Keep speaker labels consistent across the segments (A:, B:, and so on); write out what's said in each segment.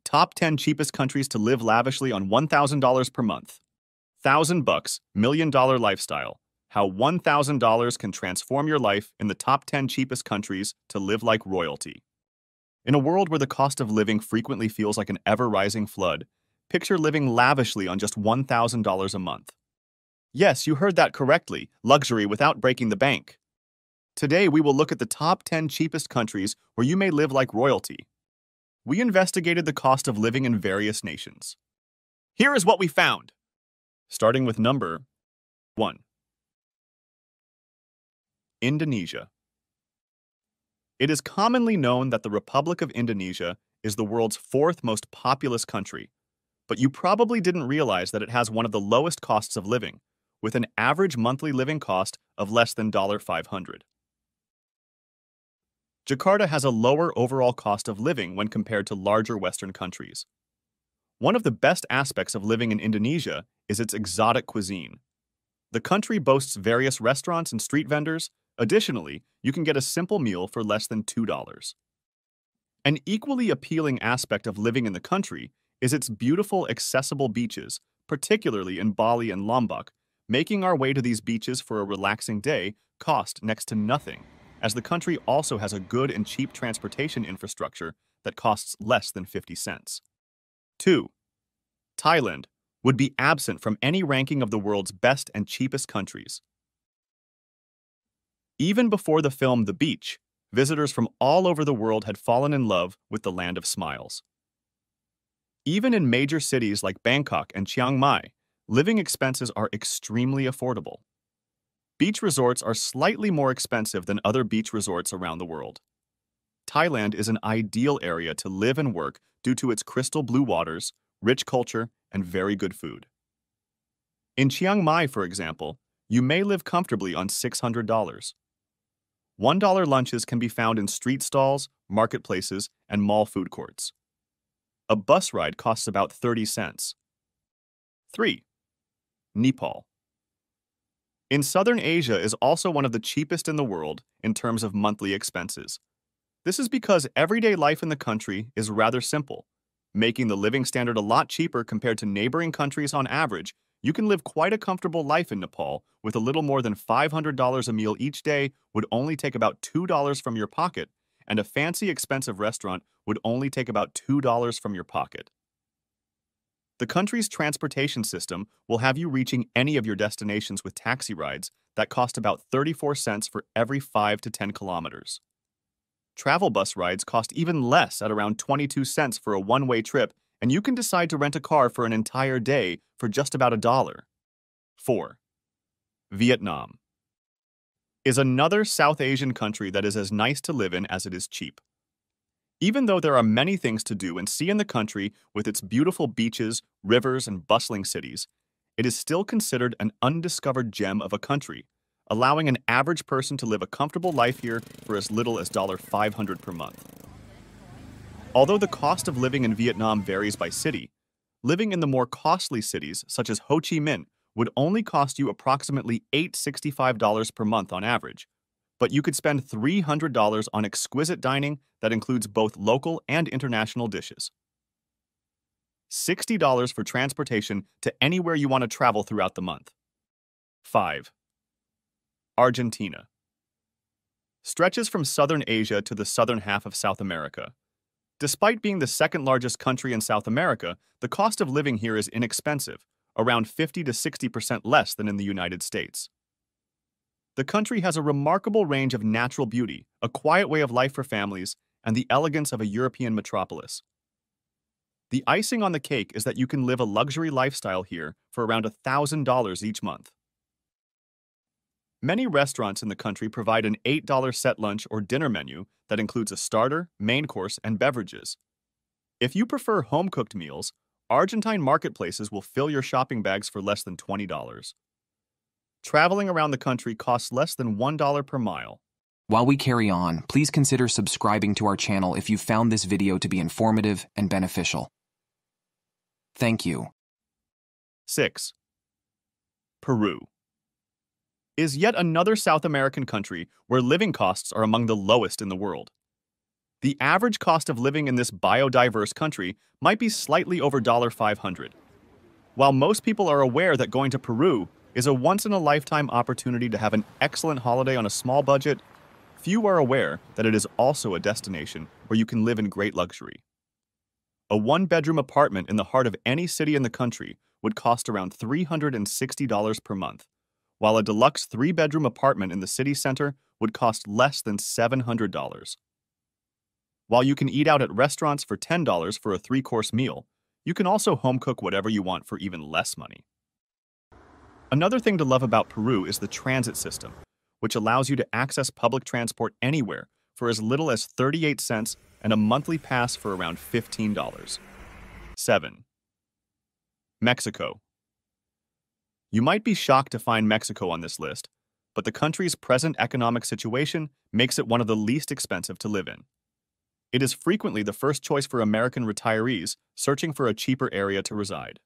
A: Top 10 cheapest countries to live lavishly on $1,000 per month. $1,000, $1,000,000 lifestyle. How $1,000 can transform your life in the top 10 cheapest countries to live like royalty. In a world where the cost of living frequently feels like an ever-rising flood, picture living lavishly on just $1,000 a month. Yes, you heard that correctly, luxury without breaking the bank. Today, we will look at the top 10 cheapest countries where you may live like royalty. We investigated the cost of living in various nations. Here is what we found. Starting with number 1. Indonesia. It is commonly known that the Republic of Indonesia is the world's fourth most populous country, but you probably didn't realize that it has one of the lowest costs of living, with an average monthly living cost of less than $500. Jakarta has a lower overall cost of living when compared to larger Western countries. One of the best aspects of living in Indonesia is its exotic cuisine. The country boasts various restaurants and street vendors. Additionally, you can get a simple meal for less than $2. An equally appealing aspect of living in the country is its beautiful, accessible beaches, particularly in Bali and Lombok. Making our way to these beaches for a relaxing day cost next to nothing, as the country also has a good and cheap transportation infrastructure that costs less than 50 cents. 2. Thailand would be absent from any ranking of the world's best and cheapest countries. Even before the film The Beach, visitors from all over the world had fallen in love with the land of smiles. Even in major cities like Bangkok and Chiang Mai, living expenses are extremely affordable. Beach resorts are slightly more expensive than other beach resorts around the world. Thailand is an ideal area to live and work due to its crystal blue waters, rich culture, and very good food. In Chiang Mai, for example, you may live comfortably on $600. $1 lunches can be found in street stalls, marketplaces, and mall food courts. A bus ride costs about 30 cents. 3. Nepal. In Southern Asia is also one of the cheapest in the world in terms of monthly expenses. This is because everyday life in the country is rather simple, making the living standard a lot cheaper compared to neighboring countries on average. You can live quite a comfortable life in Nepal with a little more than $500 a meal each day would only take about $2 from your pocket, and a fancy expensive restaurant would only take about $2 from your pocket. The country's transportation system will have you reaching any of your destinations with taxi rides that cost about 34 cents for every 5 to 10 kilometers. Travel bus rides cost even less at around 22 cents for a one-way trip, and you can decide to rent a car for an entire day for just about $1. 4. Vietnam is another South Asian country that is as nice to live in as it is cheap. Even though there are many things to do and see in the country with its beautiful beaches, rivers, and bustling cities, it is still considered an undiscovered gem of a country, allowing an average person to live a comfortable life here for as little as $500 per month. Although the cost of living in Vietnam varies by city, living in the more costly cities such as Ho Chi Minh would only cost you approximately $865 per month on average, but you could spend $300 on exquisite dining that includes both local and international dishes. $60 for transportation to anywhere you want to travel throughout the month. 5. Argentina stretches from southern Asia to the southern half of South America. Despite being the second largest country in South America, the cost of living here is inexpensive, around 50 to 60% less than in the United States. The country has a remarkable range of natural beauty, a quiet way of life for families, and the elegance of a European metropolis. The icing on the cake is that you can live a luxury lifestyle here for around $1,000 each month. Many restaurants in the country provide an $8 set lunch or dinner menu that includes a starter, main course, and beverages. If you prefer home-cooked meals, Argentine marketplaces will fill your shopping bags for less than $20. Traveling around the country costs less than $1 per mile.
B: While we carry on, please consider subscribing to our channel if you found this video to be informative and beneficial. Thank you.
A: 6. Peru is yet another South American country where living costs are among the lowest in the world. The average cost of living in this biodiverse country might be slightly over $500. While most people are aware that going to Peru is a once-in-a-lifetime opportunity to have an excellent holiday on a small budget, few are aware that it is also a destination where you can live in great luxury. A one-bedroom apartment in the heart of any city in the country would cost around $360 per month, while a deluxe three-bedroom apartment in the city center would cost less than $700. While you can eat out at restaurants for $10 for a three-course meal, you can also home cook whatever you want for even less money. Another thing to love about Peru is the transit system, which allows you to access public transport anywhere for as little as 38 cents and a monthly pass for around $15. 7. Mexico. You might be shocked to find Mexico on this list, but the country's present economic situation makes it one of the least expensive to live in. It is frequently the first choice for American retirees searching for a cheaper area to reside.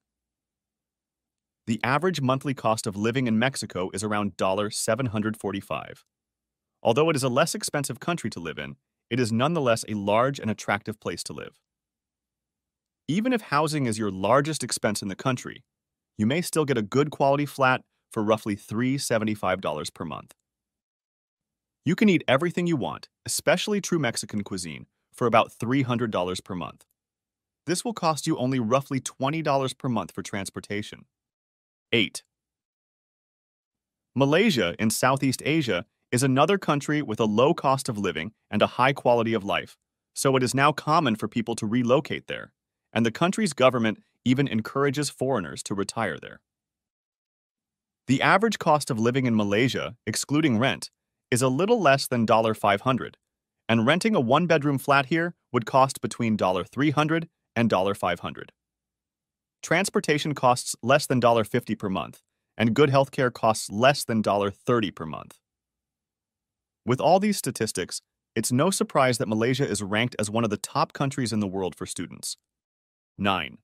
A: The average monthly cost of living in Mexico is around $745. Although it is a less expensive country to live in, it is nonetheless a large and attractive place to live. Even if housing is your largest expense in the country, you may still get a good quality flat for roughly $375 per month. You can eat everything you want, especially true Mexican cuisine, for about $300 per month. This will cost you only roughly $20 per month for transportation. 8. Malaysia in Southeast Asia is another country with a low cost of living and a high quality of life, so it is now common for people to relocate there, and the country's government even encourages foreigners to retire there. The average cost of living in Malaysia, excluding rent, is a little less than $500, and renting a one-bedroom flat here would cost between $300 and $500. Transportation costs less than $50 per month, and good healthcare costs less than $30 per month. With all these statistics, it's no surprise that Malaysia is ranked as one of the top countries in the world for students. 9.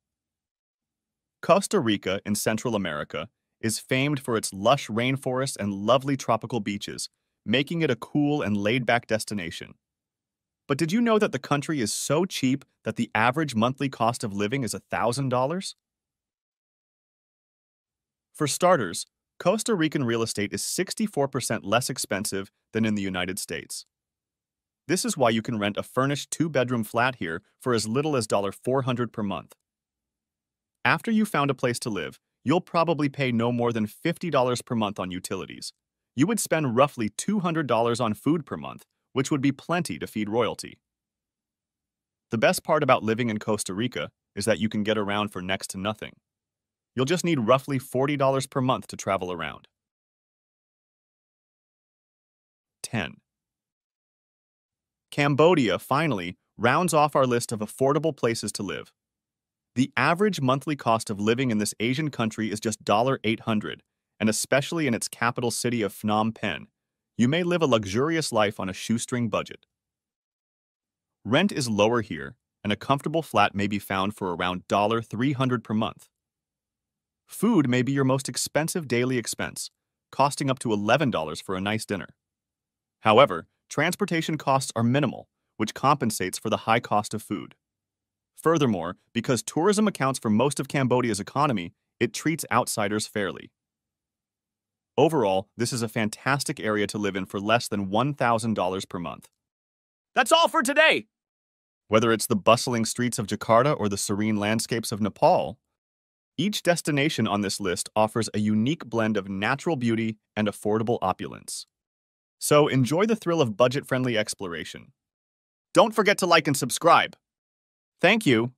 A: Costa Rica in Central America is famed for its lush rainforests and lovely tropical beaches, making it a cool and laid-back destination. But did you know that the country is so cheap that the average monthly cost of living is $1,000? For starters, Costa Rican real estate is 64% less expensive than in the United States. This is why you can rent a furnished two-bedroom flat here for as little as $400 per month. After you found a place to live, you'll probably pay no more than $50 per month on utilities. You would spend roughly $200 on food per month, which would be plenty to feed royalty. The best part about living in Costa Rica is that you can get around for next to nothing. You'll just need roughly $40 per month to travel around. 10. Cambodia, finally, rounds off our list of affordable places to live. The average monthly cost of living in this Asian country is just $800, and especially in its capital city of Phnom Penh, you may live a luxurious life on a shoestring budget. Rent is lower here, and a comfortable flat may be found for around $300 per month. Food may be your most expensive daily expense, costing up to $11 for a nice dinner. However, transportation costs are minimal, which compensates for the high cost of food. Furthermore, because tourism accounts for most of Cambodia's economy, it treats outsiders fairly. Overall, this is a fantastic area to live in for less than $1,000 per month. That's all for today! Whether it's the bustling streets of Jakarta or the serene landscapes of Nepal, each destination on this list offers a unique blend of natural beauty and affordable opulence. So enjoy the thrill of budget-friendly exploration. Don't forget to like and subscribe. Thank you.